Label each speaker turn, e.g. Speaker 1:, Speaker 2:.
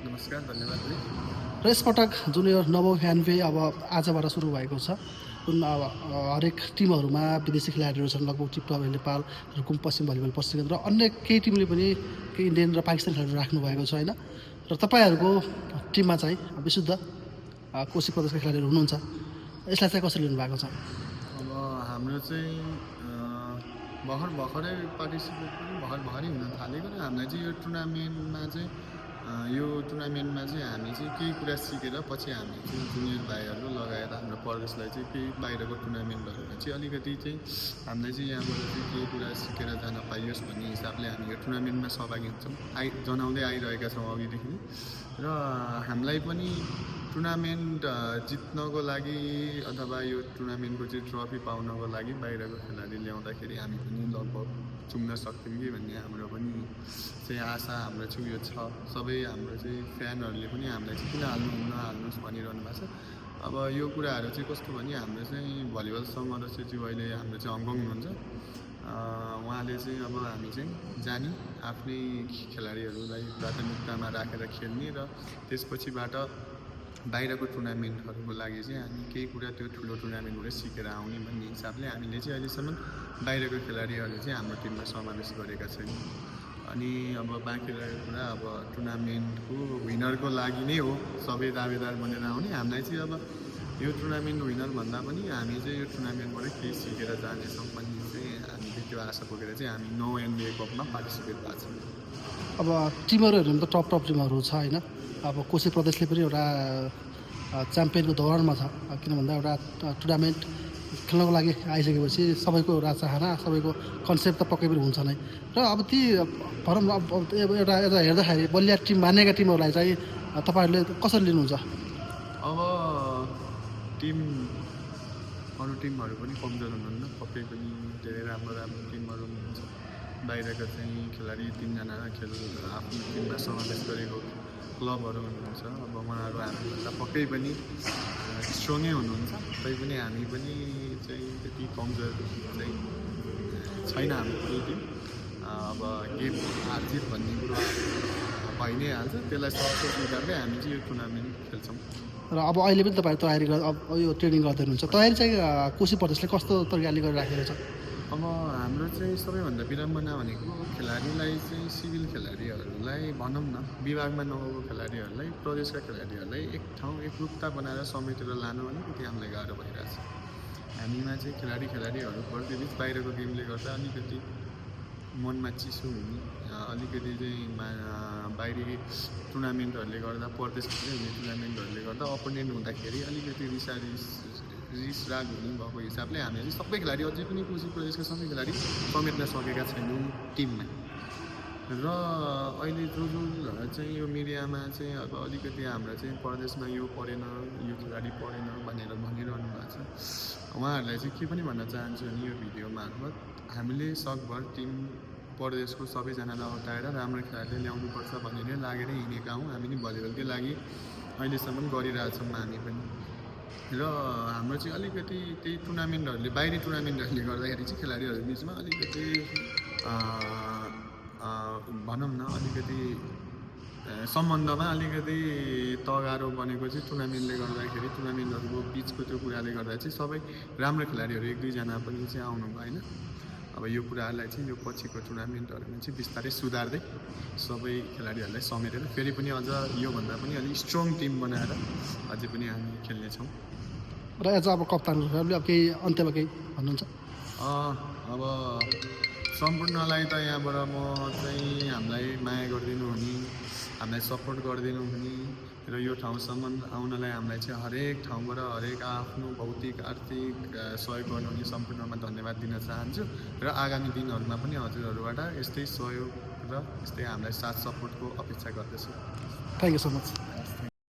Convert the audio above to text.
Speaker 1: नमस्कार, धन्यवाद भाइ।
Speaker 2: र यसपटक जुन यो नवौँ फ्यानफे अब आजबाट सुरु भएको छ जुन अब हरेक टिमहरूमा विदेशी खेलाडीहरू छन् लगभग टिपटप नेपाल रुकुम पश्चिम भलिबल प्रशिक्षण र अन्य केही टिमले पनि केही इन्डियन र पाकिस्तानी खेलाडीहरू राख्नु भएको छ होइन र तपाईँहरूको टिममा चाहिँ विशुद्ध कोशी प्रदेशका खेलाडीहरू हुनुहुन्छ यसलाई चाहिँ कसरी लिनुभएको छ?
Speaker 1: अब हाम्रो चाहिँ भर्खरै पार्टिसिपेट पनि भर्खरै हुन थालेको र हामीलाई चाहिँ यो टुर्नामेन्टमा चाहिँ हामी चाहिँ केही कुरा सिकेर पछि हामी चाहिँ जुनियर भाइहरू लगाएर हाम्रो प्रदेशलाई चाहिँ केही बाहिरको टुर्नामेन्टहरूमा चाहिँ अलिकति चाहिँ हामीलाई चाहिँ यहाँबाट चाहिँ केही कुरा सिकेर जान पाइयोस् भन्ने हिसाबले हामी यो टुर्नामेन्टमा सहभागी हुन्छौँ जनाउँदै आइरहेका छौँ अघिदेखि र हामीलाई पनि टुर्नामेन्ट जित्नको लागि अथवा यो टुर्नामेन्टको चाहिँ ट्रफी पाउनको लागि बाहिरको खेलाडी ल्याउँदाखेरि हामी पनि लगभग चुम्न सक्थ्यौँ कि भन्ने हाम्रो पनि चाहिँ आशा हाम्रो चाहिँ उयो छ। सबै हाम्रो चाहिँ फ्यानहरूले पनि हामीलाई चाहिँ किन हाल्नुहोस् भनिरहनु भएको छ। अब यो कुराहरू चाहिँ कस्तो भने हाम्रो चाहिँ भलिबल सङ्घ अध्यक्षज्यू अहिले हाम्रो चाहिँ हङकङ हुनुहुन्छ। उहाँले चाहिँ अब हामी चाहिँ जाने आफ्नै खेलाडीहरूलाई प्राथमिकतामा राखेर खेल्ने र त्यसपछिबाट बाहिरको टुर्नामेन्टहरूको लागि चाहिँ हामी केही कुरा त्यो ठुलो टुर्नामेन्टबाट सिकेर आउने भन्ने हिसाबले हामीले चाहिँ अहिलेसम्म बाहिरको खेलाडीहरू चाहिँ हाम्रो टिममा समावेश गरेका छैनौँ। अनि अब बाँकी रहेको कुरा अब टुर्नामेन्टको विनरको लागि नै हो सबै दावेदार बनेर आउने। हामीलाई चाहिँ अब यो टुर्नामेन्ट विनर भन्दा पनि हामी चाहिँ यो टुर्नामेन्टबाट केही सिकेर जानेछौँ भन्ने चाहिँ हामीले त्यो आशा बोकेर चाहिँ हामी नौ एनबिए कपमा पार्टिसिपेट भएको छौँ।
Speaker 2: अब टिमहरू हेर्नु त टप टिमहरू छ होइन। अब कोशी प्रदेशले पनि एउटा च्याम्पियनको दौरानमा छ किन भन्दा एउटा टुर्नामेन्ट खेल्नको लागि आइसकेपछि सबैको एउटा चाहना सबैको कन्सेप्ट त पक्कै पनि हुन्छ नै र अब ती भनौँ एउटा हेर्दाखेरि बलिया टिम मानेका टिमहरूलाई चाहिँ तपाईँहरूले कसरी लिनुहुन्छ?
Speaker 1: अब अरू टिमहरू पनि कमजोर हुनुहुन्न, पक्कै पनि धेरै राम्रो टिमहरू हुनुहुन्छ। बाहिरका चाहिँ खेलाडी 3जना आफ्नो टिममा समावेश गरेको क्लबहरू हुनुहुन्छ। अब उहाँहरू हामीभन्दा पक्कै पनि स्ट्रङै हुनुहुन्छ, तैपनि हामी पनि चाहिँ त्यति कमजोर चाहिँ छैन हाम्रो टिम। अब गेम हारजित भन्ने कुरो भइ नै हाल्छ, त्यसलाई सक्सेस स्वीकार्दै हामी चाहिँ यो टुर्नामेन्ट खेल्छौँ।
Speaker 2: र अब अहिले पनि तपाईँहरू तयारी अब यो ट्रेनिङ गर्दै हुनुहुन्छ, तयारी चाहिँ कोशी प्रदेशले कस्तो तरिकाले गरिराखेको छ?
Speaker 1: अब हाम्रो चाहिँ सबैभन्दा विडम्बना भनेको खेलाडीलाई चाहिँ सिभिल खेलाडीहरूलाई भनौँ न विभागमा नगएको खेलाडीहरूलाई प्रदेशका खेलाडीहरूलाई एक ठाउँ एकरूपता बनाएर समेटेर लानु अलिकति हामीलाई गाह्रो भइरहेछ। हामीमा चाहिँ खेलाडीहरू प्रतिबिच बाहिरको गेमले गर्दा अलिकति मनमा चिसो हुने अलिकति चाहिँ बाहिरी टुर्नामेन्टहरूले गर्दा प्रदेशभित्रै हुने टुर्नामेन्टहरूले गर्दा अपोनेन्ट हुँदाखेरि अलिकति रिसराग हुने भएको हिसाबले हामीले सबै खेलाडी अझै पनि कोशी प्रदेशका सबै खेलाडी समेट्न सकेका छैनौँ टिममा। र अहिले जो चाहिँ यो मिडियामा चाहिँ अब अलिकति हाम्रो चाहिँ प्रदेशमा यो परेन यो खेलाडी परेन भनेर भनिरहनु भएको छ। उहाँहरूलाई चाहिँ के पनि भन्न चाहन्छु भने यो भिडियो मार्फत हामीले सकभर टिम प्रदेशको सबैजनालाई हटाएर राम्रो खेलाडी ल्याउनुपर्छ भनेर लागेर हिँडेका हौँ। हामी नि भलिबलकै लागि अहिलेसम्म गरिरहेछौँ हामी पनि। र हाम्रो चाहिँ अलिकति त्यही टुर्नामेन्टहरूले बाहिरी टुर्नामेन्टहरूले गर्दाखेरि चाहिँ खेलाडीहरू बिचमा अलिकति भनौँ न अलिकति सम्बन्धमा अलिकति तगारो बनेको चाहिँ टुर्नामेन्टले गर्दाखेरि टुर्नामेन्टहरूको बिचको त्यो कुराले गर्दा चाहिँ सबै राम्रो खेलाडीहरू 1-2जना पनि चाहिँ आउनु भएन। अब यो कुराहरूलाई चाहिँ यो पछिको टुर्नामेन्टहरूमा चाहिँ बिस्तारै सुधार्दै सबै खेलाडीहरूलाई समेटेर फेरि पनि अझ योभन्दा पनि अलिक स्ट्रङ टिम बनाएर अझै पनि हामी खेल्नेछौँ।
Speaker 2: र एज अब कप्तानहरूले अब केही अन्त्यमा केही भन्नुहुन्छ?
Speaker 1: अब सम्पूर्णलाई त यहाँबाट म चाहिँ हामीलाई माया गरिदिनु हुने, हामीलाई सपोर्ट गरिदिनु हुने र यो ठाउँसम्म आउनलाई हामीलाई चाहिँ हरेक ठाउँबाट हरेक आफ्नो भौतिक आर्थिक सहयोग गर्नुहुने सम्पूर्णमा धन्यवाद दिन चाहन्छु। र आगामी दिनहरूमा पनि हजुरहरूबाट यस्तै सहयोग र यस्तै हामीलाई साथ सपोर्टको अपेक्षा गर्दछु।
Speaker 2: Thank you so much.